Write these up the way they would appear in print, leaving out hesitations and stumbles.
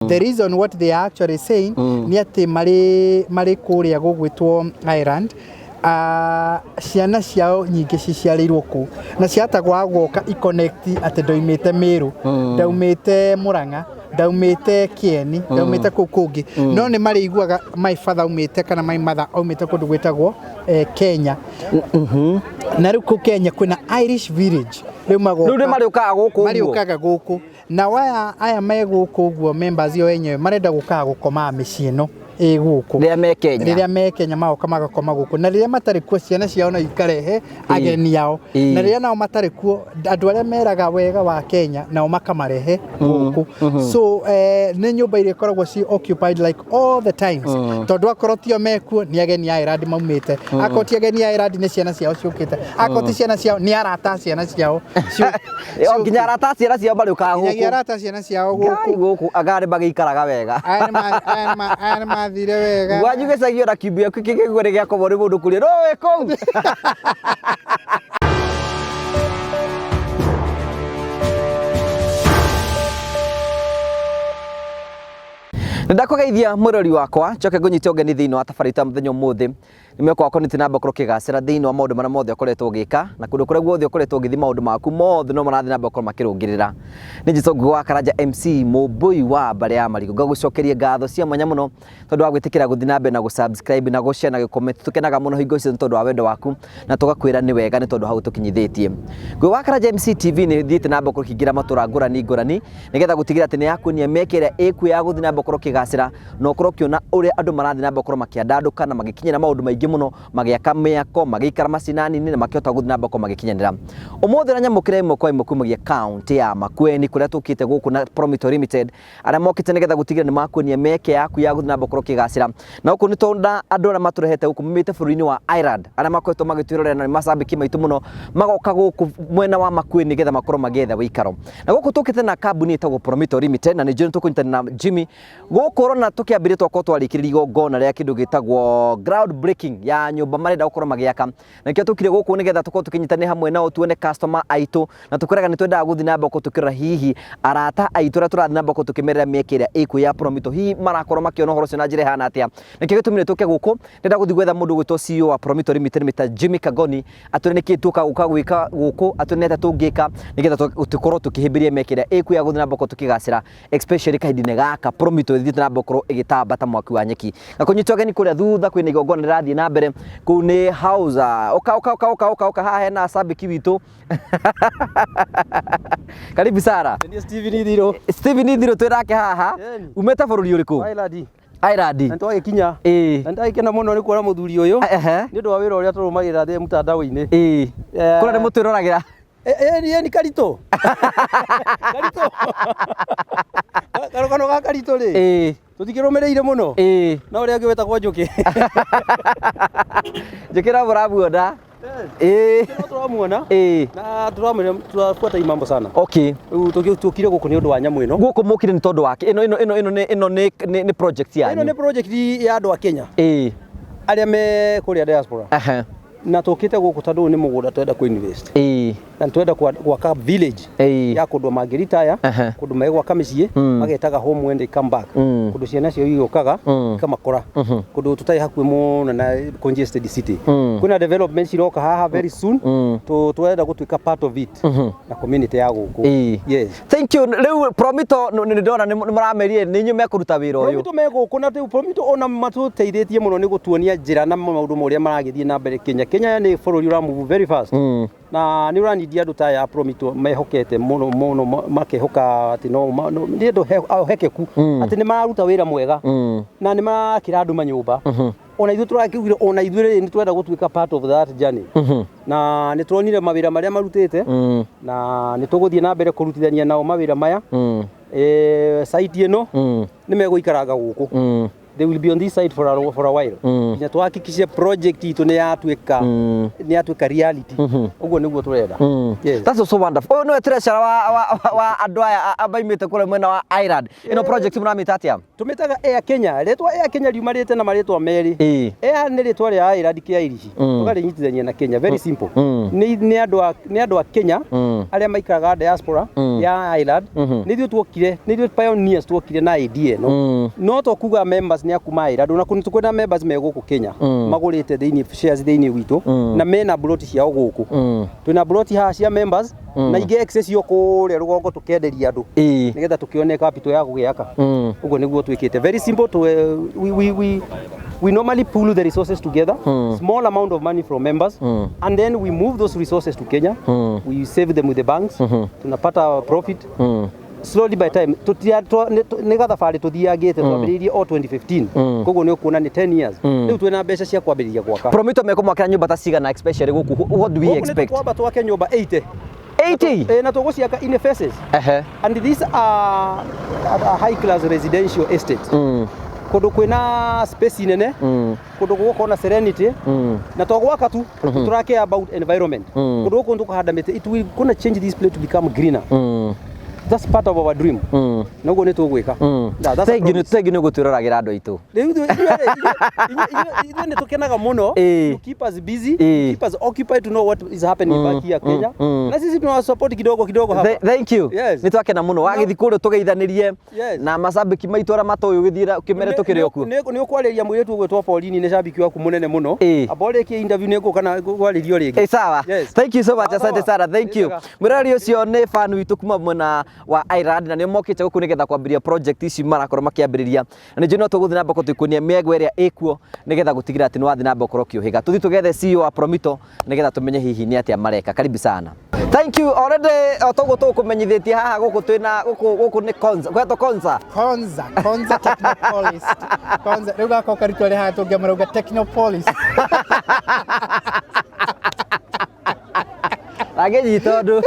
The reason what they are actually saying ni ati mari kuria gugwitwo Ireland ciana ciao nyingi ciciarirwo ku na ciatagwa goka iconnect ati ndoimite Miru ndaumite Muranga ndaumite Kieni ndaumite kukungi no ni mari iguaga my father umite kana my mother umite kundu gwitagwo Kenya na riu ku Kenya kuna Irish village riu mariukaga guku na waya aya me guku guo members yo enyewe marenda gukaga gukoma micii no guku riria me Kenya maoka magakoma guku na riria matari kuo ciana ciao no ikarehe ageni yao na riria nao matari kuo andu aria meraga wega wa Kenya nao makamarehe guku so ni nyumba iria koragwo ci occupied like all the times tondu akorotio mekuo ni ageni ya Ireland maumite akoti ageni ya Ireland ni ciana ciao ciukite akoti ciana ciao ni arata ciana ciao nginya arata ciana ciao bari ukaga guku nginya arata ciana ciao guku agari bagikaraga wega aya thire wega wajugecagio na kibia kikigwere gya kobori mundu kuria rowe kou Ndakugeithia murori wakwa njoke ngunyite ugeni thiini wa tabarita muthenya muthi nimekwa wako niti namba kurukigacira thiini wa maundu mara mothe ukoretwo gika na kundu kuria guothe ukoretwo githi maundu maku mothe no marathi namba kuruma makirungirira ni njito gwakaraja MC Mubui wa bare ya marigo ngagucokeria ngatho cia mwanya muno tondu wa gwitikira guthi nambe na gusubscribe na gushare na comment tukenaga muno hingo icio tondu wa wendo waku na tugakwira ni wega ni tondu hau tukinyithitie gwakaraja MC TV ni thiite namba kurukingira matura ngurani nigetha gutigira ati ni yakunia mekere eku ya guthi namba kurukigacira no kurokiona uria andu marathi namba kuruma kiandanduka na magikinyira maundu maingi muno magiaka miako magikara macinani na makiota guthi namba ko magikinyanira umuthi na nyamukire imwe kwa imwe kumagia kaunti ya Makueni kuria tukite guku na Promitto Limited aria mokite nigetha gutigira ni makuonia meke yaku ya guthi namba kurukigacira na uku ni tonda andu aria maturehete guku mumite bururi-ini wa Ireland aria makoretwo magitwirorera na macambiki maitu muno magoka guku mwena wa Makueni nigetha makorwo magetha wikaro na guku tukite na kambuni itagwo Promitto Limited na ni njoni tukunyitana na Jimmy guku na tukiambire twako twarikiriria igongona ria kindu gitagwo ground breaking ya nyumba marenda gukorwo magiaka na kio tukire guku nigetha tukorwo tukinyitane hamwe nao tuone customer aitu na tukorega ni twenda guthi namba ko tukira hihi arata aitu ra turathi namba ko tukimerera miekiria iku ya Promitto hihi marakorwo makiona horo cio na njire hana atia na kio gitumire tuke guku ndenda guthi gwetha mundu gwitwo CEO wa Promitto Limited Mr Jimmy Kagoni aturi ni kituka gwika guku aturi neta tungika nigetha tukorwo tukihimbiria miekiria iku ya guthi namba ko tukigacira especially kaidine gaka Promitto thithi namba ko igitambata mwaki wa nyeki na kunyitogeni kuria thutha kwina igongona rirathie na mbere ku ni house oka hahe na sabiki witu karibu Sara ni Steven Idiro twirake haha umeta bururi uriku Ireland ntwa gikinya ndakena muno ni kuona muthuri uyu ni ndu wa wira uria turumagira the mutandao-ini kuna ni mutwiragira ni karito karokano ga karito ri tutikirumireire muno na uria ngweta kwa njuki njukira burabuonda turamuona na turafuata imambo sana okay tukire guku ni undu wa nyamu ino guku mukire ni tondu wake ino ni project ya ino ni project ya andu a Kenya aria me kuria diaspora na tukite guku tondu ni mugunda twenda ku invest na twenda gwaka village ya kundu magiritaya kundu megwaka micii magetaga home when they come back kundu ciana cio igokaga kamakora kundu tutai hakuhi muno na congested city kuna development ciroka haha very soon twenda gutwika part of it na community ya guku yes thank you riu Promitto ni ndona ni maramerie ni nyu mekuruta wira uyu Promitto meguku na Promitto ona matuteithĩtie muno ni gutuonia njira na maundu moria maragithie na mbere Kenya ni bururi ura move very fast na ni uranidia andu ta ya Promitto mehokete muno makehoka ati no ni andu hekeku ati ni mararuta wira mwega na ni marakira andu manyumba ona ithu turakigire ona ithuĩ ni twenda gutwika part of that journey na ni turonire mawira maria marutite na ni tuguthie na mbere kurutithania nao mawira maya site ino ni meguikaranga guku they will be on this side for a while. Nginya tuhakikishe project itu ni yatuika reality. Uguo niguo turenda. Yes. That's so wonderful. Oh no, treasure wa andu aya abaimite kule mwena wa Ireland. Ino project munamita atia? Tumetaga Air Kenya. Retwa Air Kenya riumarite na maritwa meri. Air ni ritwa ria Ireland kia Irish. Tukarinyitithania na Kenya. Very simple. Ni andu a Kenya aria maikaraga diaspora ya Ireland. Nithio tuokire, nithio pioneers tuokire na idea no. No to kuga members ni akuma Ireland na kuni tukwenda members me guku Kenya. Magurite thiini shares thiini witu na mena broti ciao guku. Twina broti ha cia members na ige access yo kuria rugongo tukenderia andu nigetha tukione capital ya gugiaka. Uguo niguo twikite. Very simple to we normally pool the resources together, small amount of money from members, and then we move those resources to Kenya. We save them with the banks. Tunapata profit. Slowly by time nigatha bari tuthiangite twambiririe o 2015 koguo ni ukuona ni 10 years riu twina mbeca cia kwambiriria gwaka. Promitto meko mwakira nyumba ta cigana especially guku, what do we expect? Twamba twake nyumba 80 na tuguciaka in phases. And these are high class residential estates. Kundu kwina space nene, kundu gukona serenity, na twagwaka tu turake about environment. Kundu kundu kuhanda miti, it will gonna change this place to become greener. That's part of our dream. Na ugo netu gwika. Tegi no guturagira andu aitu. Ithu ne tukenaga muno. You keep us busy, keep us occupied to know what is happening back here Kenya. Na sisi tuna support kidogo hapa. Thank you. Ni twakena muno. Wagithi kuru tugeithanirie na mashabiki maitu ara matoyo githira ukimere tukire okuo. Ni ukwariria mwiretu gwe twa Paulini ne shabiki waku munene muno. Aborekie interview neko kana gwaririo ringi. Sawa. Thank you so much. Asante sana. Thank you. Mwirari ucio ni fan witu kuma mwena wa Ireland na ni mokite guku nigetha kwambiria project ici marakorwo makiambiriria na nje no tuguthi na mbako tuikunia miego iria ikuo nigetha gutigira ati ni wathi na mbako kiuhiga tuthi tugethe CEO wa Promitto nigetha tumenye hihi ni atia mareka. Karibu sana. Thank you. Already togo tukumenyithitie haha guku twina guku ni Konza gweto Konza Technopolis Konza riu gako karitwa ri haha tungiamurauga Technopolis Ageni tondu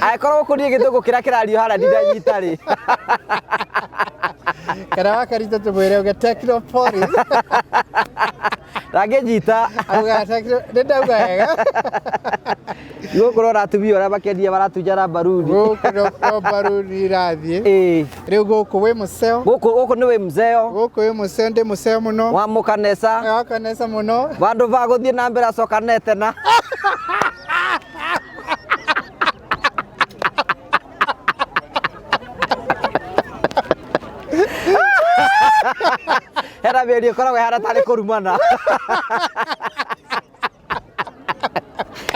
aikorwo kunie githugu kira kirario hara ndinanyita ri kana wakarita tumwire uga Technopolis Rangejita auga Techno ndauga wega gukorwo ratumia ora bakendia baratujara bururi gukorwo bururi rathie riu guku wi museo guku ni wi mzeo guku wi museo ndi museo muno wa mukanesa muno vandu va guthie na mbere acokanete na Hera video koragwo hara tari kurumana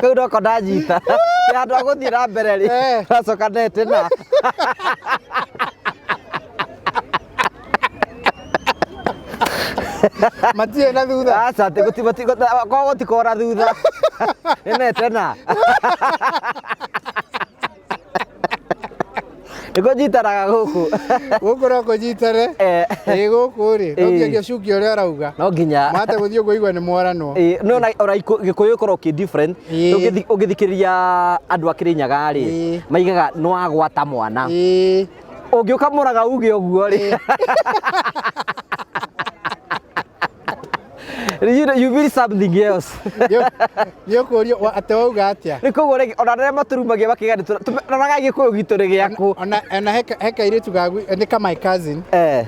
kau ndoko ndanyita ni andu aguthie na mbere ri acokanete na matie na thutha asante gutikora thutha nete na Niko jitaraga guku. Guku no kujitare. Guku ri. No nginya cuki uria arauga. No nginya. Mate guthio kuigwa ni mwarano. No na ora gikuyu korwo ki different. Ugithikiria andu akirinyaga ri. Maigaga no agwata mwana. Ungiuka muraga uge uguo ri. You feel something else. Yo kurio ate wauga atia. Niko rege ona rere maturumagia bakigani tunaga gikuyu gitu ri giaku. Ona heka iritu gagu ni kama my cousin.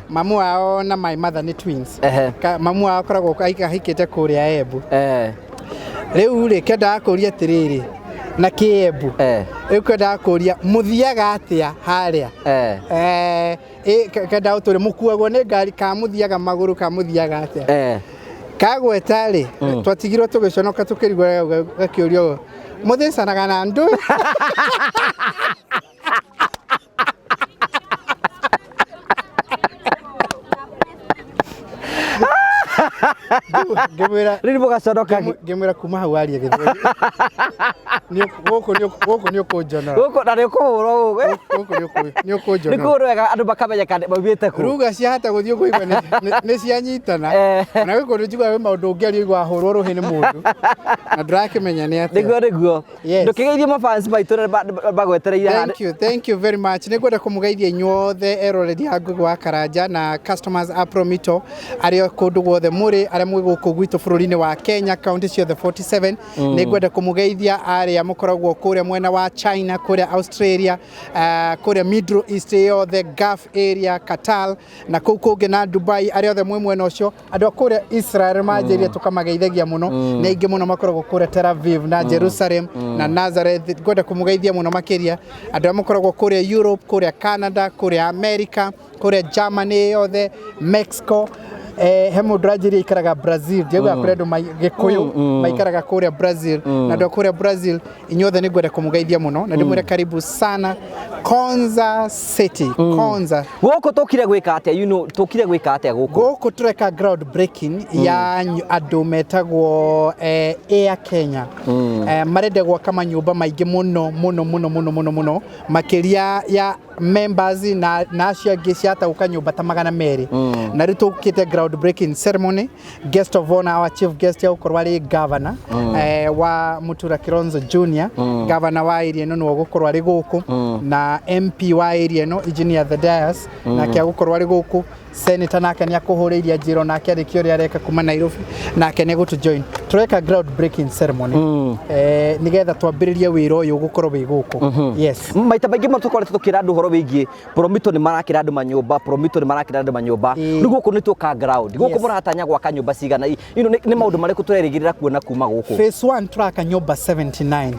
Mamu wao na my mother ni twins. Mamu wao koragwo hikite kuria Embu. Riu ri kenda akuria tiriri na Kiembu. Riu kenda akuria muthiaga atia haria. Kenda uturi mukuagwo ni ngari ka muthiaga maguru ka muthiaga atia. Kagweta ri twatigirwo tugiconoka tukirigwa gakiurio muthicanaga na ndu ngimwira riri mugaconoka ngimwira kuma hau aria githweri goko nĩ ũkũnjonora goko na nĩ ũkũhũrwo goko nĩ ũkũnjonora nĩ kũhũrwo wega andũ makamenya kana maumĩte kũ ruga ciahota gũthiĩ kũigua nĩ cianyitana na gĩkũ nĩ njiguaga maũndũ ũngĩaria igua hũrwo rũhĩ nĩ mũndũ na ndũrakĩmenya nĩ atĩa nĩguo ndũkĩgeithie mafans maitũ bagwetereire thank you very much nĩ ngwenda kũmũgeithia inyuothe eroreri a Ngũgĩ wa Karanja na customers a Promitto arĩa kũndũ guothe mũrĩ arĩa mwĩ gũkũ gwitũ bũrũri-inĩ wa Kenya kaunti ciothe 47 nĩ ngwenda kũmũgeithia arĩa mũkoragwo kũrĩa mwena wa China kũrĩa Australia kũrĩa Middle East yothe Gulf area Qatar na kũu kũngĩ na Dubai arĩa othe mwĩ mwena ũcio andũ a kũrĩa Israel manjĩria tũkamageithagia mũno na ingĩ mũno makoragwo kũrĩa Tel Aviv na Jerusalem na Nazareth ngwenda kũmũgeithia mũno makĩria andũ arĩa mũkoragwo kũrĩa Europe kũrĩa Canada kũrĩa America kũrĩa Germany yothe Mexico he mũndũ ranjĩria ikaraga Brazil ndiauga kũrĩa andũ Gĩkũyũ maikaraga kũrĩa Brazil na andũ a kũrĩa Brazil inyuothe nĩ ngwenda kũmũgeithia mũno na ndĩmwĩre karibu sana Konza City Konza gũkũ tũkire gwĩka atĩa tũkire gwĩka atĩa gũkũ tũreka ground breaking ya andũ metagwo Air Kenya marenda gwaka manyũmba maingĩ mũno makĩria ya members na acio angĩ ciatagũka nyũmba ta 200 na rĩu tũkĩte ground breaking ceremony guest of honor our chief guest gũkorwo arĩ governor wa Mutura Kilonzo Junior governor wa area ĩno nĩwe gũkorwo arĩ gũkũ na MP wa area ĩno engineer the Dias nake gũkorwo arĩ gũkũ senator nake nĩ akũhũrĩirie njĩro nake arĩkio ũrĩa areka kuma Nairobi nake nĩ gũtũ join tũreka ground breaking ceremony nĩgetha twambĩrĩrie wĩra ũyũ gũkorwo wĩ gũkũ yes maita maingĩ matũkoretwo tũkĩra andũ horo wĩgiĩ Promitto nĩ marakĩra andũ manyũmba Promitto nĩ marakĩra andũ manyũmba rĩu gũkũ nĩ tũka ground gũkũ mũratanya gwaka nyũmba cigana nĩ maũndũ marĩkũ tũrerĩgĩrĩra kuona kuma gũkũ phase 1 tũraka nyũmba 79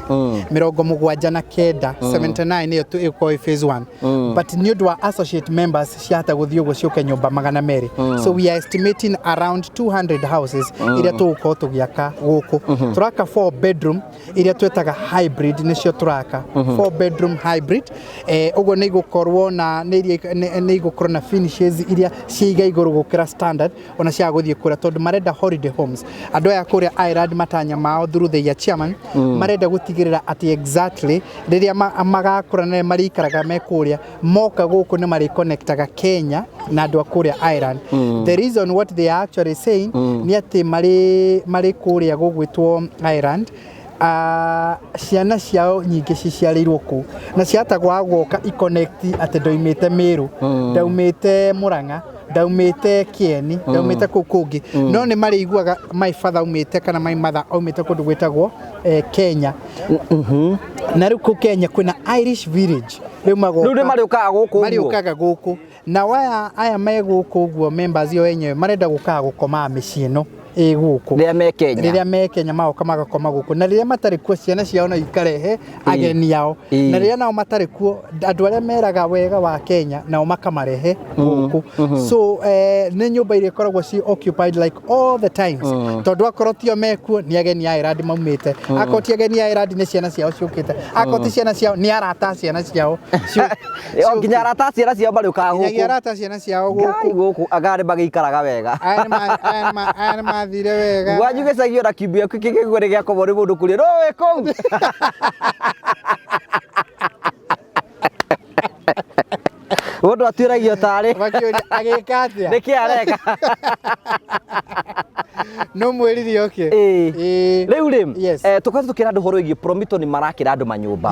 79 79 nĩyo ĩkorwo phase 1 but nĩ ũndũ wa associate members ciahota gũthiĩ ũguo ciũke nyũmba 200 so we are estimating around 200 houses iria tũgũkorwo tũgĩaka gũkũ tũraka 4 bedroom iria twĩtaga hybrid nĩcio tũraka 4 bedroom hybrid ũguo nĩ igũkorwo na nĩ igũkorwo na finishes iria ciiga igũrũ gũkĩra standard ona cia gũthiĩ kũrĩa tondũ marenda holiday homes andũ aya kũrĩa Ireland matanya mao through the chairman marenda gũtigĩrĩra atĩ exactly rĩrĩa magakũra na marĩikaraga me kũrĩa moka gũkũ nĩ marĩ connectaga Kenya na andũ a kũrĩa Ireland the reason what they are actually saying nĩ atĩ marĩ kũrĩa gũgwĩtwo Ireland ciana ciao nyingĩ ciciarĩirwo kũ na ciatagwo gũka i-connect atĩ ndoimĩte Meru ndaumĩte Murang'a ndaumĩte Kieni ndaumĩte kũu kũngĩ no nĩ marĩ iguaga my father aumĩte kana my mother aumĩte kũndũ gwĩtagwo Kenya na rĩu kũu Kenya kwĩna Irish village rĩu marĩũkaga gũkũ na aya me gũkũ ũguo members yo enyewe marenda gũkaga gũkoma mĩciĩ ĩno gũkũ rĩrĩa me Kenya magoka magakoma gũkũ na rĩrĩa matarĩ kuo ciana ciao no ikarehe ageni ao na rĩrĩa nao matarĩ kuo andũ arĩa meraga wega wa Kenya nao makamarehe gũkũ so nĩ nyũmba iria ikoragwo ci occupied like all the times tondũ akorwo tio mekuo nĩ ageni a Ireland maumĩte akorwo ti ageni a Ireland nĩ ciana ciao ciũkĩte akorwo ti ciana ciao nĩ arata ciana ciao nginya arata ciana ciao marĩũkaga gũkũ nginya arata ciana ciao gũkũ agarĩ magĩikaraga wega mathire wega gwanyu gĩcagio na kimbia kĩkĩgũo nĩ gĩakomwo nĩ mũndũ kũrĩa no wĩ kũu mũndũ atuĩragio tarĩ agĩka atĩa nĩkĩ areka no mwĩrire oke rĩu rĩ tũkoretwo tũkĩra andũ horo wĩgiĩ Promitto nĩ marakĩra andũ manyũmba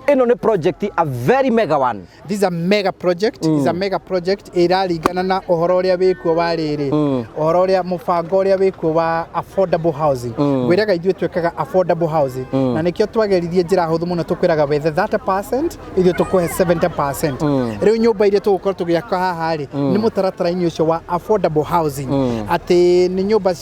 ĩno nĩ project a very mega one this is a mega project is a mega project ĩraringana na ũhoro ũrĩa wĩkuo wa rĩrĩ ũhoro ũrĩa mũbango ũrĩa wĩkuo wa affordable housing gwĩraga ithuĩ twĩkaga affordable housing na nĩkĩo twageririe njĩra hũthũ mũno tũkwĩraga wethe 30% ithuĩ tũkũhe 70% rĩu nyũmba iria tũgũkorwo tũgĩaka haha rĩ nĩ mũtaratara-inĩ ũcio wa affordable housing atĩ nĩ nyũmba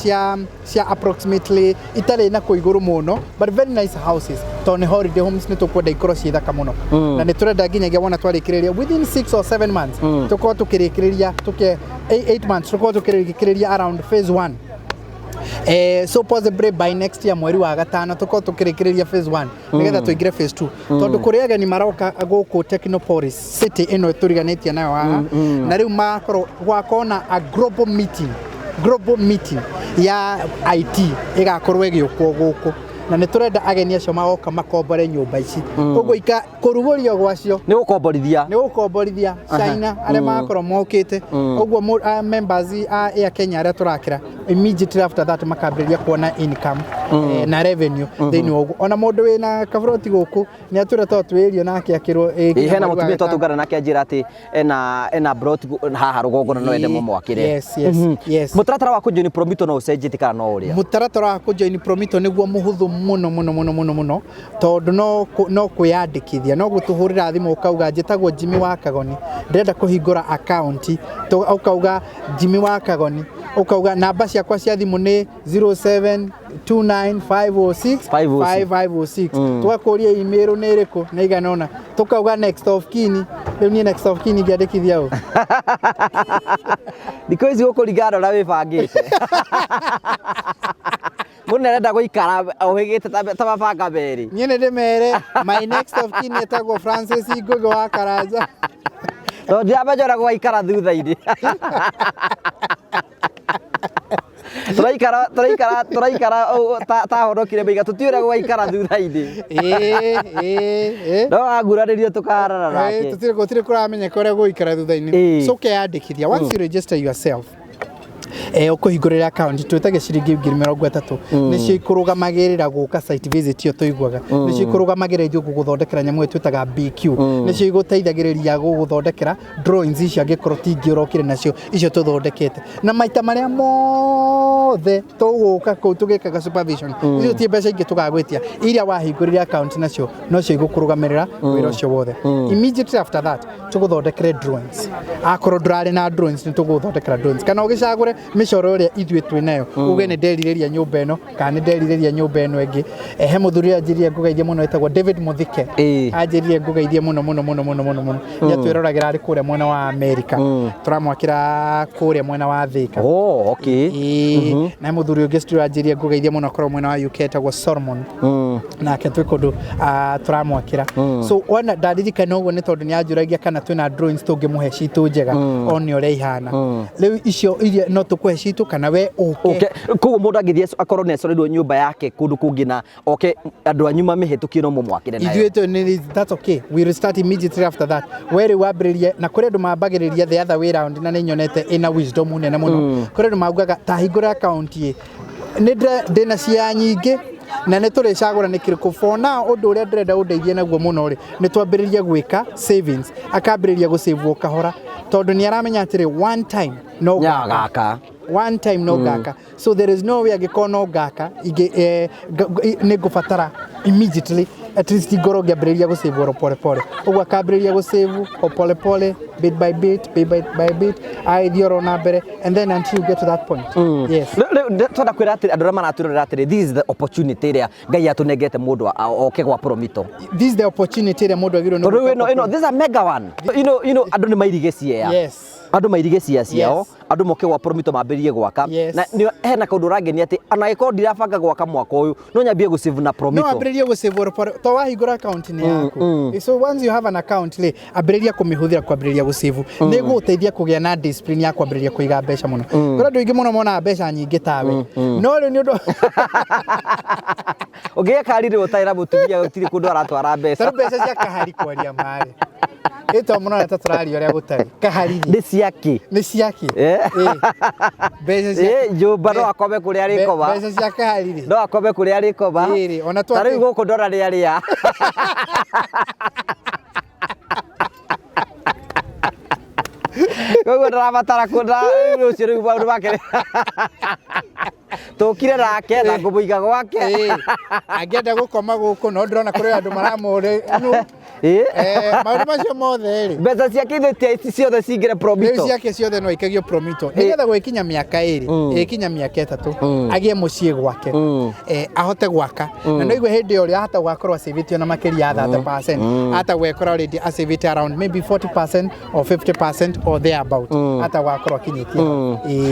cia approximately itarĩ na kũigũrũ mũno but very nice houses tondũ nĩ holiday homes nĩ tũkwenda ikorwo ciĩ thaka mũno na nĩ tũrenda nginyagia wona twarĩkĩrĩria within 6 or 7 months tũkorwo tũkĩrĩkĩrĩria 8 months tũkorwo tũkĩrĩkĩrĩria around phase 1 so possibly by next year mweri wa gatano tuko tukirikiria phase 1 nigetha tuingire phase 2 tondu kuri ageni maroka guku Technopolis city ino turiganitie nayo haha na riu makorwo gwakona a global meeting global meeting ya IT igakorwo igĩũkwo gũkũ na nĩ tũrenda ageni acio magoka makombore nyũmba ici ũguo kũrugurio gwacio nĩ gũkomborithia China arĩa makorwo mokĩte ũguo members a Kenya arĩa tũrakĩra immediately after that makambĩrĩria kuona income na revenue thĩinĩ wa ũguo ona mũndũ wĩna kaburoti gũkũ nĩ atũre to twĩrio nake akĩrwo hena mũtumia twatũngana nake anjĩra atĩ ena broti haha rũgongo na no ende mũmwakĩre yes mũtaratara wa kũjoin Promitto no ũcenjetie kana no ũrĩa mũtaratara wa kũjoin Promitto nĩguo mũhũthũ mũno tondũ no kwĩyandĩkithia no gũtũhũrĩra thimũ ũkauga njĩtagwo Jimmy wa Kagoni ndĩrenda kũhingũra account ũkauga Jimmy wa Kagoni ukauga namba ciakwa cia thimu ni 0729506506 twakuria email ni iriku na iganona tukauga next of kin riu ni next of kin ngiandikithia u ndiko ici gukuringana na wibangite mundu arenda guikara ohigite ta mabanga meri nie ni ndimere my next of kin etagwo Francis Ngugi wa Karanja to ndiamejora guikara thutha-ini turaikara ta horokire biga tutiura guikara thutha-ini no aguranirio tukarara nake tutire kuramenya kore guikara thutha-ini so keandikithia once you register yourself ukuhingurira account twetaga ciringi 30,000 nicio ikurũgamagĩrĩra gũka site visit yo tuiguaga nicio ikurũgamagĩrĩra ithuĩ gũgũthondekera nyamũ twetaga BQ nicio igũteithagĩrĩria gũgũthondekera drawings icio angĩkorwo tingi ũrokire nacio icio tuthondekete na maita marĩa mothe tũgũka kũu tũgĩkaga supervision icio ti mbeca ingĩ tũgagwĩtia iria wahingũrire account nacio no cio igũkũrũgamĩrĩra wĩra ũcio wothe immediately after that tũgũthondekere drawings akorwo ndũrarĩ na drawings nĩ tũgũthondekera drawings kana ũgĩcagũre mĩcoro ĩrĩa ithuĩ twĩ nayo uge nĩ nderirĩria nyũmba ĩno kana nĩ nderirĩria nyũmba ĩno ĩngĩ he mũthuri anjĩrire ngũgeithie mũno etagwo David Muthike anjĩrire ngũgeithie mũno nĩ twĩroragĩra arĩ kũrĩa mwena wa America tũramwakĩra kũrĩa mwena wa Thika na mũthuri ũngĩ studio anjĩrire ngũgeithie mũno akorwo mwena wa UK etagwo Solomon nake twĩ kũndũ tũramwakĩra so ona ndaririkana ũguo nĩ tondũ nĩ anjũragia kana twĩna drawings tũngĩmũhe citũ njega one ũrĩa ihana rĩu icio iria no tukũhe citũ kana we okay koguo mũndũ angĩthiĩ akorwo nĩ acoreirwo nyũmba yake kũndũ kũngĩ na andũ anyu mamĩhĩtũkie no mũmwakĩre nayo that's okay we will start immediately after that where wambĩrĩria na kũrĩ andũ mambagĩrĩria the other way round na nĩ nyonete ina wisdom nene mũno kũrĩ andũ maugaga ta hingũra account nĩ ndĩna cia nyingĩ na nĩ tũrĩcagũra nĩ kĩrĩkũ for now ũndũ ũrĩa ndĩrenda ũndeithie naguo mũno rĩ nĩ twambĩrĩria gwĩka savings akambĩrĩria gũsave kahora tondũ nĩ aramenya atĩrĩ one time no gaka so there is no way angĩkorwo no gaka nĩ ngũbatara immediately at least igoro ngĩambĩrĩria gũsave oro pole ũguo akambĩrĩria gũsave o pole bit by bit aithio ro na mbere and then until you get to that point yes twenda kwĩra atĩ andũ arĩa maratwĩrorera atĩrĩ this is the opportunity ĩrĩa Ngai atũnengete mũndũ oke gwa Promitto this is the opportunity ĩrĩa mũndũ agĩrĩirwo this is a mega one you know andũ nĩ mairigicia andũ mairigicia ciao andũ moke gwa Promitto mambĩrĩrie gwaka na hena kaũndũ ũrangenia atĩ ona gĩkorwo ndirabanga gwaka mwako ũyũ no nyambie gũsave na Promitto no ambĩrĩrie gũsave to wahingũra account nĩ yaku so once you have an account ambĩrĩria kũmĩhũthĩra kwambĩrĩria gũsave nĩ gũgũteithia kũgĩa na discipline ya kwambĩrĩria kũiga mbeca mũno kũrĩ andũ aingĩ mũno mona mbeca nyingĩ tawe no rĩu nĩ ũndũ ũngĩkarire ũtaĩra mũtumia gũtirĩ kũndũ aratwara mbeca cia kahari kwaria marĩ ito mũno na tũraria ũrĩa gũtarĩ kahari nĩ ciaki mbeca cia nyũmba no akome kũrĩa arĩkoma mbeca cia kahari no akome kũrĩa arĩkoma ona tarĩu gũkũ ndora rĩarĩa koguo ndarabatara kũnda rũciũ rĩu maũndũ make tũkire nake na ngũmũiga gwake angĩenda gũkoma gũkũ no ndĩrona kũrĩ andũ maramũre maũndũ macio mothe rĩ mbeca ciake ithe ciothe cingĩre Promitto mbeca ciake ciothe no ikagio Promitto nĩgetha gwĩkinya mĩaka ĩrĩ ĩkinya mĩaka 3 agĩe mũciĩ gwake ahote gwaka na no igwe hĩndĩ ĩyo ahota gwakorwo acĩvĩtio na makĩria ya 30% hata gwekora already acĩvĩte around maybe 40% or 50% or thereabout hata gwakorwo akinyĩtie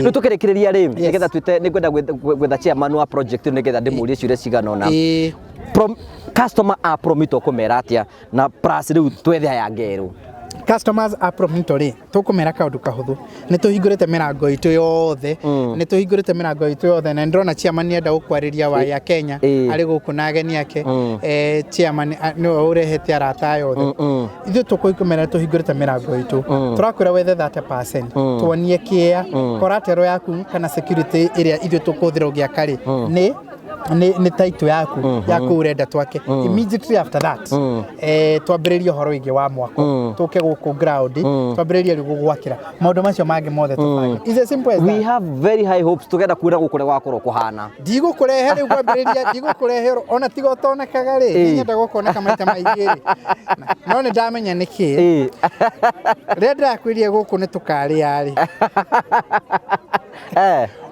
rĩu tũkĩrĩkĩrĩria rĩ nĩgetha twĩte nĩngwenda gwetha chairman wa project nĩgetha ndĩmũrie ciũria cigana ũna customer a Promitto kũmera atĩa na plus rĩu twethe aya ngerũ customers a Promitto ri tukumera kaundu kahuthu ni tuhingurite mirango itu yothe ni tuhingurite mirango itu yothe na ndrona chairman ni enda gukwariria wa ya Kenya ari guku na ageni yake chairman no urehete arata yothe ithu tukuikumera tuhingurite mirango itu turakwira wethe 30% tuonie kia koratero yaku kana security area ithu tukuthira giakari ni title yaku urenda twake immediately after that twambiririe horo ingi wa mwako tuke guku ground twambiririe gugwakira maundu macio mangi mothe tufanye is as simple as that. We have very high hopes tugenda kwira gukure gwakorwo kuhana ndigukurehe riu kwambiriria ndigukurehe ona tiga utonekaga ri nyenda gukoneka maita maingĩ ri no ni ndamenya niki ri ndakwirie guku ni tukaria ri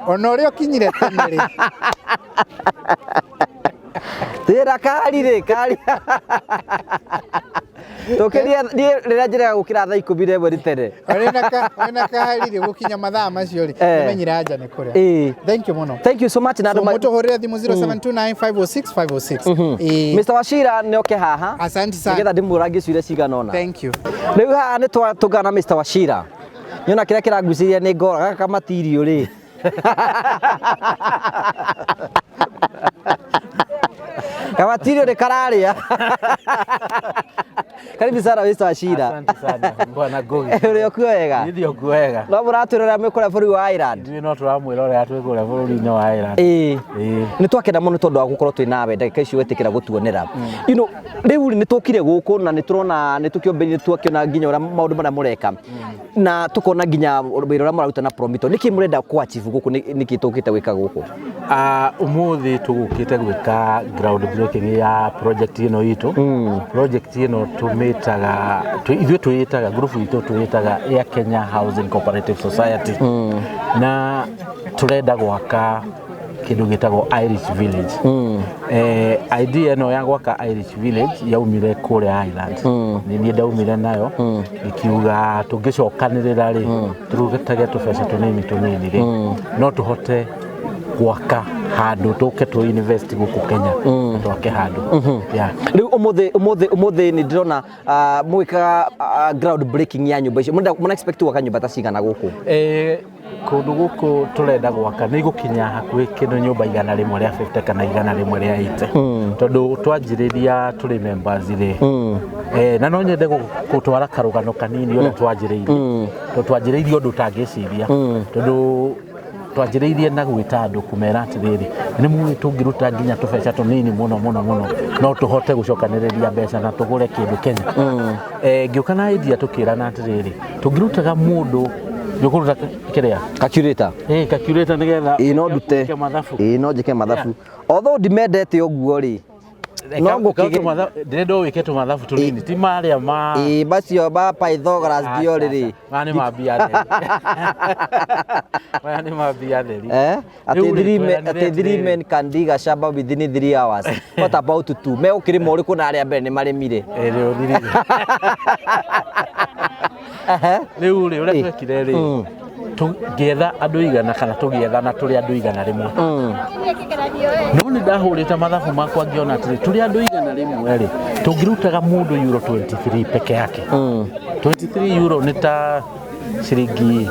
ona uri ukinyire tene ri tira kari tokeria rira njira gukira thaa 10 mwe ritere ona kari ri gukinya mathaa macio ri menyira nja ni kuria thank you muno thank you so much na muto horera thimu 0729506506 Mr. Wachira ne oke haha asante sana ngetha ndimurangi ciire cigana ona thank you riu haha ni twatungana Mr. Wachira nyona kiria kiranguciria ni ngora gaka material ri Kawatirio de kararia. Karibu sana Mr. Wachira. Asante sana. Bwana Gogi. Uri okuwega. Nithi okuwega. No muratwirora mwikora buri wa Ireland. Ndi no turamwirora twikora buri wa Ireland. Ni twakenda muno tondu wa gukorwo twi nawe ndagika icio wetikira gutuonera. You know, riu ni tukire guku na ni turona ni tukiombeire twakiona nginya ura maundu maria mureka. Na tukona nginya wira uria muraruta na Promitto. Niki murenda ku achieve guku niki tukite gwika guku? Umuthi tugukite gwika ground breaking ya project ino itu. Project ino tumetaga ithuĩ twĩtaga group itu twĩtaga ya Kenya Housing Cooperative Society na turenda gwaka kindu gitagwo Irish Village. Idea no ya gwaka Irish Village yaumire kure Ireland. Ni niĩ ndaumire nayo ikiuga tungicokanirira ri turugetage tubesa tunini ri no tuhote gwaka handu tuke tu invest guku Kenya twake handu riu umuthi ni ndirona mwika ground breaking ya nyumba icio muna expect gwaka nyumba ta cigana guku kundu guku turenda gwaka ni gukinya hakuhi kindu nyumba 100 ria 50 kana 100 ria 80 tondu twanjiriria turi members ri na no nyende gutwara karugano kanini ona twanjiririe twanjiririe undu tangiciria tondu twanjiririe na gwita andu kumera atiriri ni mwe tungiruta nginya tubesa tunini muno no tuhote gucokaniriria mbeca na tugure kindu Kenya ngiuka na idea tukirana atiriri tungirutaga mundu yukuruta kiria calculator calculator nigetha no ndute no njike mathabu although ndimendete uguo ri no ngukigema ndendo wike tu mathabu tunini ti maria ma bacio ba Pythagoras dio riri mani mabia theri ati 3 men can dig a shamba within 3 hours what about 2 me ukirimo uri kuna aria mbere ni maremire riu uri twekire ri tugetha andu igana kana tugetha na turi andu igana rimwe no ni ndahurite mathabu makwa ngiona atiri turi andu igana rimwe ri tungirutaga mundu euro 23 peke yake 23 euro ni ta ciringi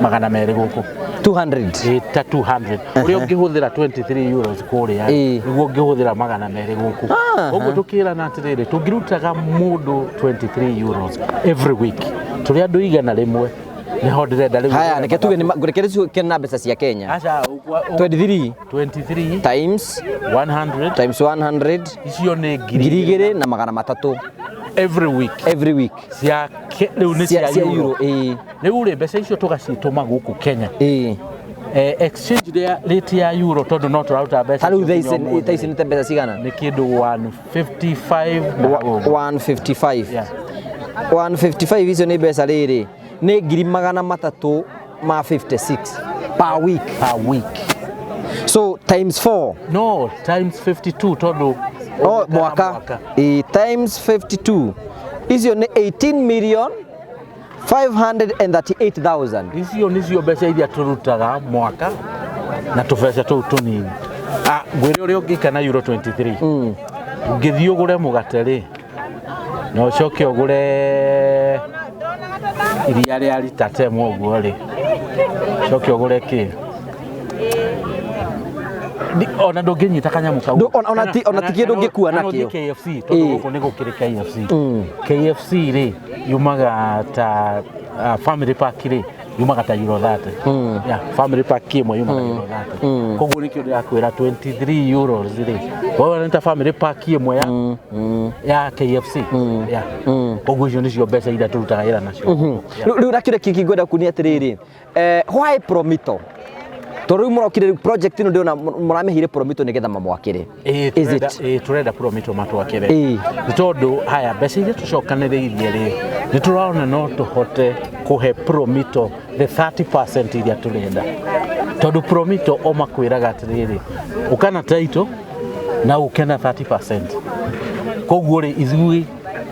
magana meri guku 200 ta 200 uri ungihuthira 23 euros kuria niguo ungihuthira magana meri guku uguo tukira na atiriri tungirutaga mundu 23 euros every week turi andu igana rimwe ni ho ndirenda riu haya nike tuge ngurekerecio kena mbeca cia Kenya acha 23 times 100 icio ni ngiri na magana matatu every week cia riu ni cia euro riu ri mbeca icio tugacituma guku Kenya exchange rate ya euro tondu no turaruta mbeca riu thaisi ni mbeca cigana ni kindu 155 icio ni mbeca riri ni ngiri magana matatu ma 56 per week so times 4 no times 52 tondu mwaka times 52 icio ni 18,538,000 icio nicio mbeca iria turutaga mwaka na tubesa tu tunini gwire uri ungika na euro 23 ungithii ugure mugate ri no coke ogure iria rĩa lita 10 ũguo rĩ coke ogure kĩ ona ndũngĩnyita kanyamu kau ona ti kĩndũ ngĩkua nakĩo KFC tondũ gũkũ nĩ gũkĩrĩ KFC KFC rĩ yumaga ta family pack rĩ yumaga ta euro 30 yeah family pack kĩmwe yumaga euro 30 koguo nĩ kĩndũ yakwĩra 23 euros rĩ wewe nĩ ta family pack ĩmwe ya KFC yeah koguo icio nĩcio mbeca iria tũrutaga wĩra nacio rĩu na kĩrĩa kĩngĩ ngwenda kunia atĩrĩrĩ why Promitto Toru mũrokire project ino ndiona mũramehire Promitto nigetha mamwakire is it turenda Promitto matwakire ni tondu haya mbeca iria tucokanĩrĩirie rĩ ni tũraona no tũhote kuhe Promitto the 30% iria turenda tondu Promitto o makwĩraga atĩrĩrĩ ukana title na ukena 30% koguo rĩ ithuĩ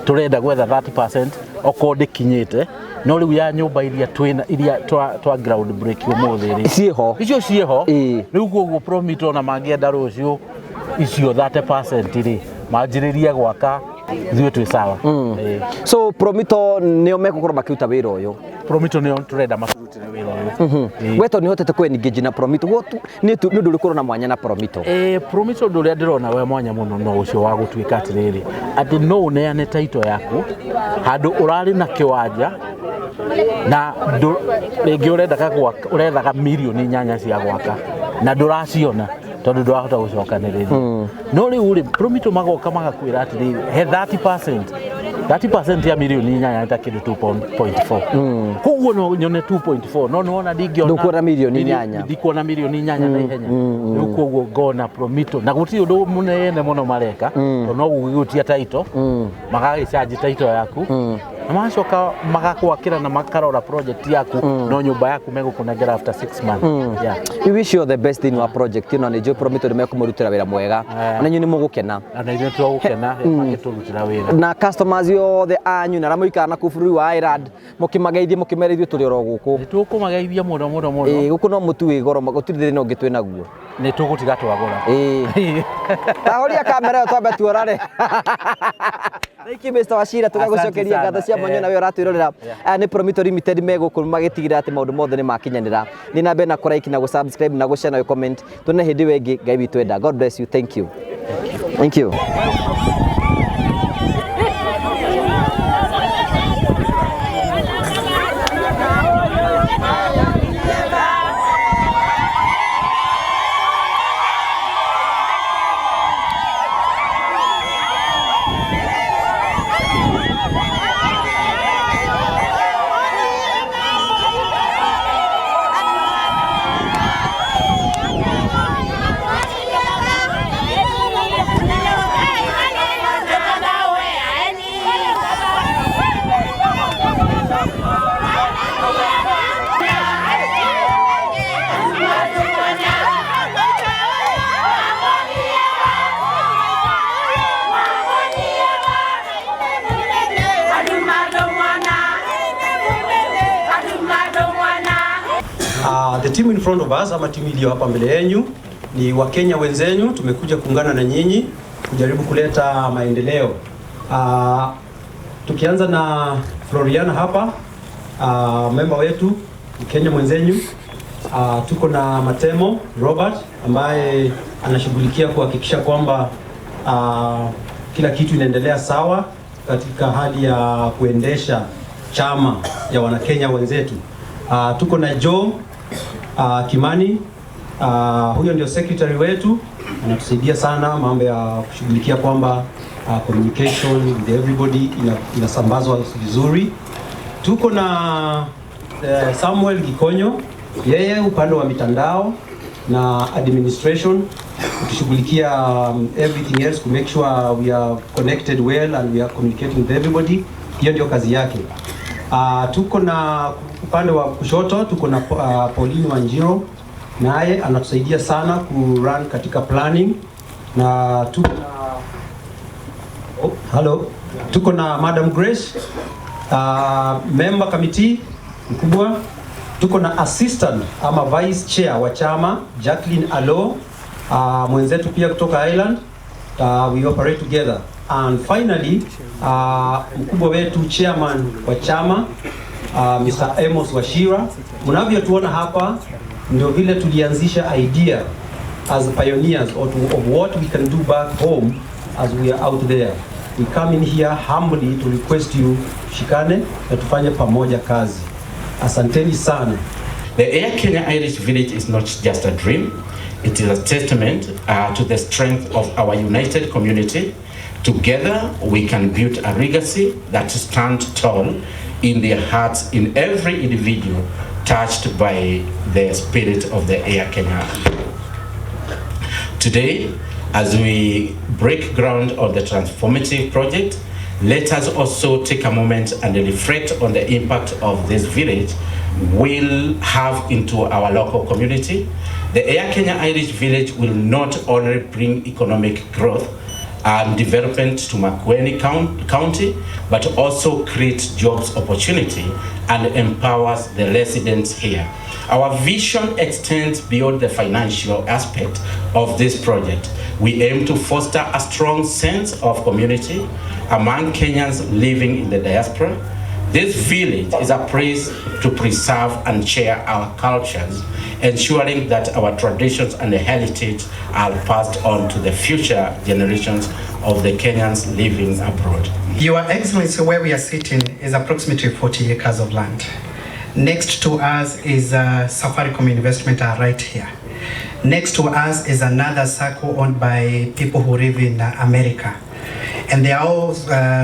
turenda gwetha 30% okondikinyite no riu ya nyumba iria twina iria twa ground break umuthi ri ciho icio ciho riu koguo Promitto na mangienda rucio icio 30% ri manjiriria gwaka ithuĩ twĩ sawa so Promitto nĩo megũkorwo makĩruta wĩra ũyũ Promitto nĩo turenda maturutire wĩra ũyũ weto nĩ hotete kũ-engage na Promitto nĩ ũndũ ũrĩkũ na mwanya na Promitto Promitto ũndũ ũrĩa ndĩrona we mwanya mũno no ũcio wa gũtuĩka atĩrĩrĩ atĩ no ũneane title yaku handũ ũrarĩ na kĩwanja na rĩngĩ ũrethaga mirioni 8 cia gwaka na ndũraciona tondu ndwahota gucokanĩrĩria no rĩu rĩ Promitto magoka magakwĩra atĩrĩrĩ he 30% ya mirioni 8 ta kĩndũ 2.4 koguo no nyone 2.4 no nona ndingĩona ndũkuona mirioni 8 ndikuona mirioni 8 na ihenya rĩu koguo ngona Promitto na gũtirĩ ũndũ mũnene mũno mareka no gũgĩgũtia title magagĩcharge title yaku na macoka magakwakĩra na makarora project yaku no nyumba yaku megũkũnengera after 6 months yeah we wish you the best in your project ino nĩ Promitto nĩmekũmũrutĩra wĩra mwega na inyuĩ nĩmũgũkena na inyuĩ tũgũkena makĩtũrutĩra wĩra na customers yothe anyu na ramũikara na bũrũri wa Ireland mũkĩmageithie mũkĩmera ithuĩ tũrĩ oro gũkũ nĩtũkũmageithia mũno gũkũ no mũtu wĩ goro gũtirĩ thĩna ũngĩ twĩ naguo nĩtũgũtiga twagũra tahoria kamera ĩyo twambe tuorane Thank you Mr. Wachira tugagũcokeria ngatho cia mwanya na we ũratwĩrorera nĩ Promitto Limited megũkũ magĩtigĩra atĩ maũndũ mothe nĩ makinyanĩra nĩ na mbere na kũraiki na gũsubscribe na gũshare na comment tuone hĩndĩ ĩyo ĩngĩ Ngai witũ enda God bless you thank you The team in front of us ama timu iliyo hapa mbele yenu ni Wakenya wenzenyu. Tumekuja kuungana na nyinyi kujaribu kuleta maendeleo. Tukianza na Floriana hapa, member wetu Mkenya mwenzenyu. Tuko na Matemo Robert ambaye anashughulikia kuhakikisha kwamba kila kitu inaendelea sawa katika hali ya kuendesha chama ya Wanakenya wenzetu. Tuko na Joe Kimani, huyo ndio secretary wetu, anatusaidia sana mambo ya kushughulikia kwamba communication with everybody inasambazwa vizuri. Tuko na Samuel Gikonyo, yeye upande wa mitandao na administration, kutushughulikia everything else to make sure we are connected well and we are communicating with everybody. Hiyo ndio kazi yake. Tuko na upande wa kushoto tuko na Pauline Wanjiro, naye anatusaidia sana ku run katika planning, na tuko na Madam Grace, member committee mkubwa. Tuko na assistant ama vice chair wa chama Jacqueline Alo, mwenzetu pia kutoka Ireland. We operate together. And finally, mkubwa wetu chairman wa chama Mr. Amos Washira, mnavyotuona hapa ndio vile tulianzisha idea as pioneers of what we can do back home as we are out there. We come in here humbly to request you shikane na tufanye pamoja kazi. Asanteni sana. The Air Kenya Irish Village is not just a dream, it is a testament to the strength of our united community. Together we can build a legacy that stands tall in their hearts in every individual touched by the spirit of the Air Kenya. Today, as we break ground on the transformative project, let us also take a moment and reflect on the impact of this village will have into our local community. The Air Kenya Irish Village will not only bring economic growth and development to Makueni County, but also create jobs opportunity and empowers the residents here. Our vision extends beyond the financial aspect of this project. We aim to foster a strong sense of community among Kenyans living in the diaspora. This village is a place to preserve and share our cultures, ensuring that our traditions and heritage are passed on to the future generations of the Kenyans living abroad. Your Excellency, where we are sitting is approximately 40 acres of land. Next to us is Safaricom Investment right here. Next to us is another circle owned by people who live in America. And they are all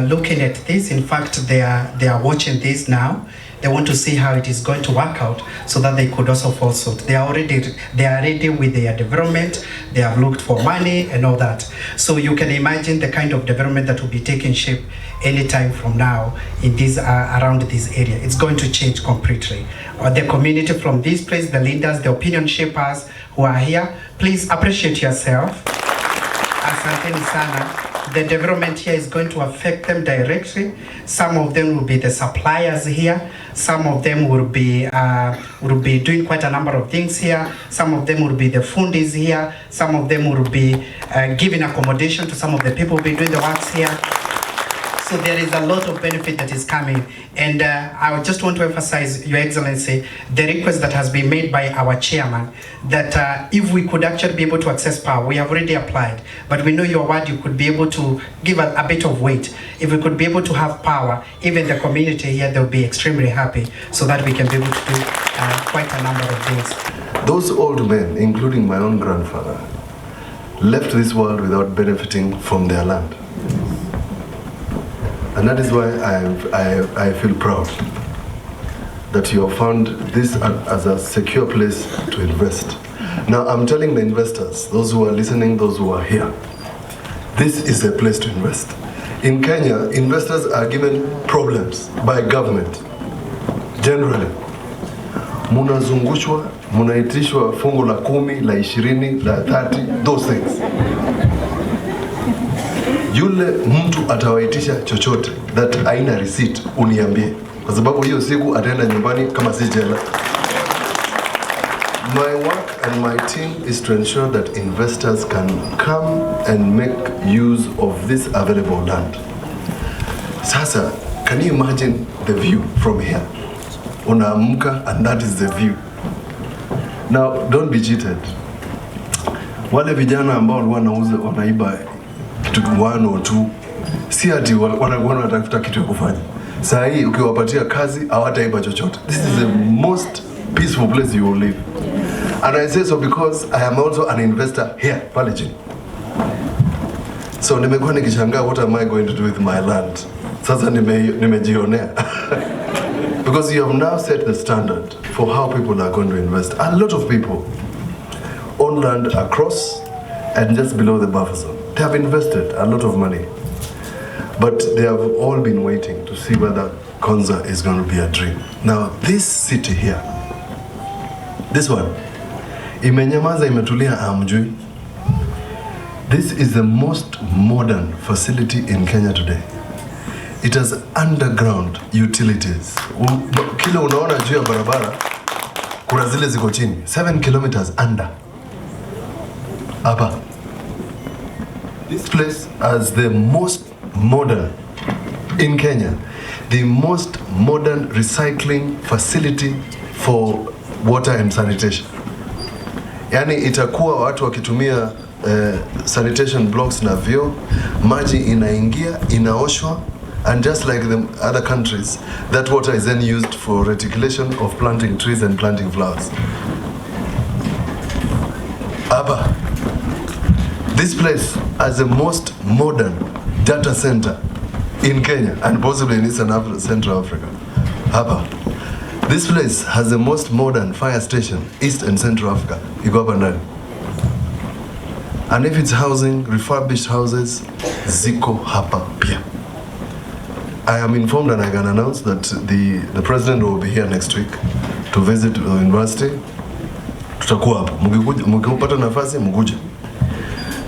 looking at this. In fact, they are watching this now. They want to see how it is going to work out so that they could also fall suit. They are ready with their development. They have looked for money and all that. So you can imagine the kind of development that will be taking shape anytime from now in this around this area. It's going to change completely. The community from this place, the leaders, the opinion shapers who are here, please appreciate yourself. Asanteni sana. The development here is going to affect them directly. Some of them will be the suppliers here. Some of them will be doing quite a number of things here. Some of them will be the fundis here. Some of them will be giving accommodation to some of the people who will be doing the works here. So there is a lot of benefit that is coming. And I just want to emphasize, Your Excellency, the request that has been made by our chairman, that if we could actually be able to access power, we have already applied, but we know your word, you could be able to give a bit of weight. If we could be able to have power, even the community here, they'll be extremely happy so that we can be able to do quite a number of things. Those old men, including my own grandfather, left this world without benefiting from their land. And that is why I feel proud that you have found this as a secure place to invest. Now I'm telling the investors, those who are listening, those who are here, this is a place to invest. In Kenya, investors are given problems by government, generally. Munazungushwa, munaitishwa fungu la 10, la 20, la 30, those things. Yule mtu atawaitisha chochote that haina receipt uniambie, kwa sababu hiyo siku ataenda nyumbani kama si jela. My work and my team is to ensure that investors can come and make use of this available land. Sasa, can you imagine the view from here? Unaamka and that is the view. Now, don't be cheated. Wale vijana ambao wanaiba kitu 1 or 2, si ati wanatafuta kitu ya kufanya. Saa hii ukiwapatia kazi hawataiba chochote. This is the most peaceful place you will live. And I say so because I am also an investor here, pale chini. So nimekuwa nikishangaa, what am I going to do with my land? Sasa nimejionea. Because you have now set the standard for how people are going to invest. A lot of people own land across and just below the buffer zone. They have invested a lot of money, but they have all been waiting to see whether Konza is going to be a dream. Now this city here, this one, imenyamaza imetulia amjui. This is the most modern facility in Kenya today. It has underground utilities. Kila unaona juu ya barabara, kuna zile ziko chini, 7 kilometers under. Hapa. This place has the most modern in Kenya, the most modern recycling facility for water and sanitation. Yani itakuwa watu wakitumia sanitation blocks na vyoo, maji inaingia, inaoshwa, and just like the other countries, that water is then used for reticulation of planting trees and planting flowers. Aba, this place has the most modern data center in Kenya and possibly in Eastern Central Africa. Aba, this place has the most modern fire station, East and Central Africa. Iko hapa ndani. And if it's housing, refurbished houses, ziko hapa pia. I am informed and I can announce that the president will be here next week to visit the university. Tutakuwa hapo. Mkipata nafasi mkuje.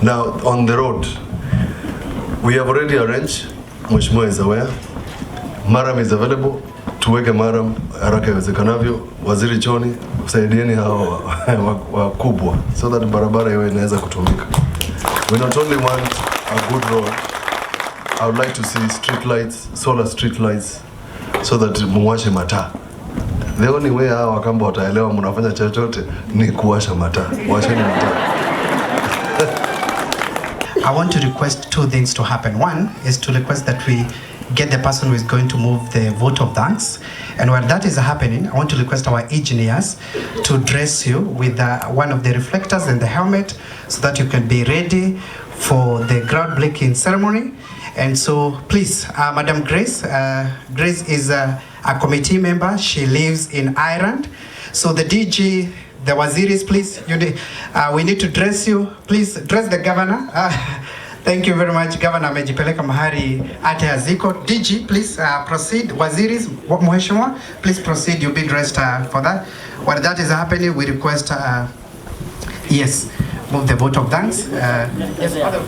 Now on the road, we have already arranged, Mheshimiwa is aware, Maram is available. Tuweke Maram haraka iwezekanavyo. Waziri Choni, usaidieni hao wakubwa so that barabara iwe inaweza kutumika. We not only want a good road, I would like to see street lights, solar street lights, so that muwashe mataa. The only way hao wakamba wataelewa mnafanya chochote ni kuwasha mataa. Washeni mataa. I want to request two things to happen. One is to request that we get the person who is going to move the vote of thanks. And while that is happening, I want to request our engineers to dress you with one of the reflectors and the helmet so that you can be ready for the groundbreaking ceremony. And so please, Madam Grace, Grace is a committee member. She lives in Ireland. So the DG, the waziris, please, we need to dress you. Please dress the governor. Thank you very much. Governor amejipeleka mahali ate aziko. DG, please proceed. Waziris, Mheshimiwa, please proceed. You'll be dressed for that. While that is happening, we request, yes, move the vote of thanks. Yes, Father.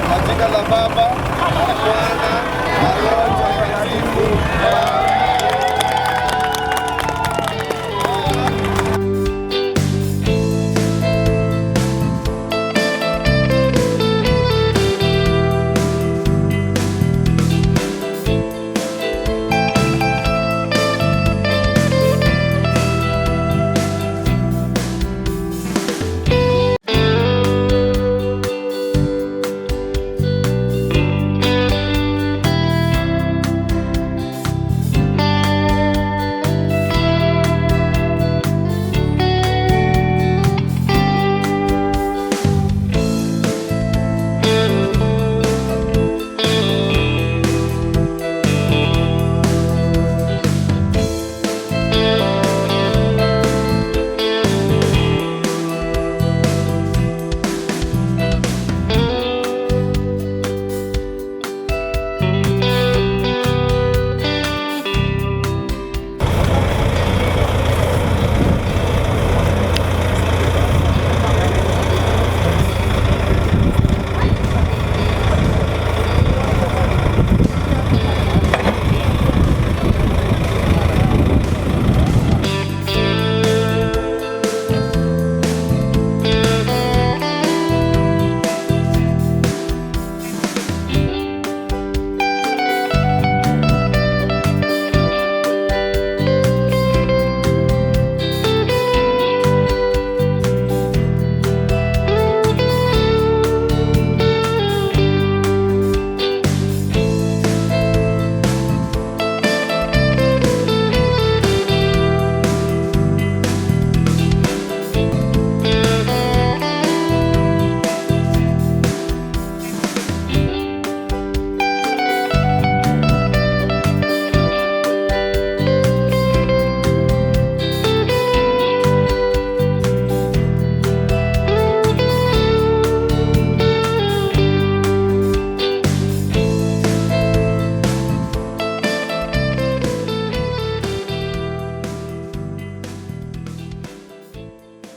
Katika la Baba, la Mwana, na Roho Mtakatifu.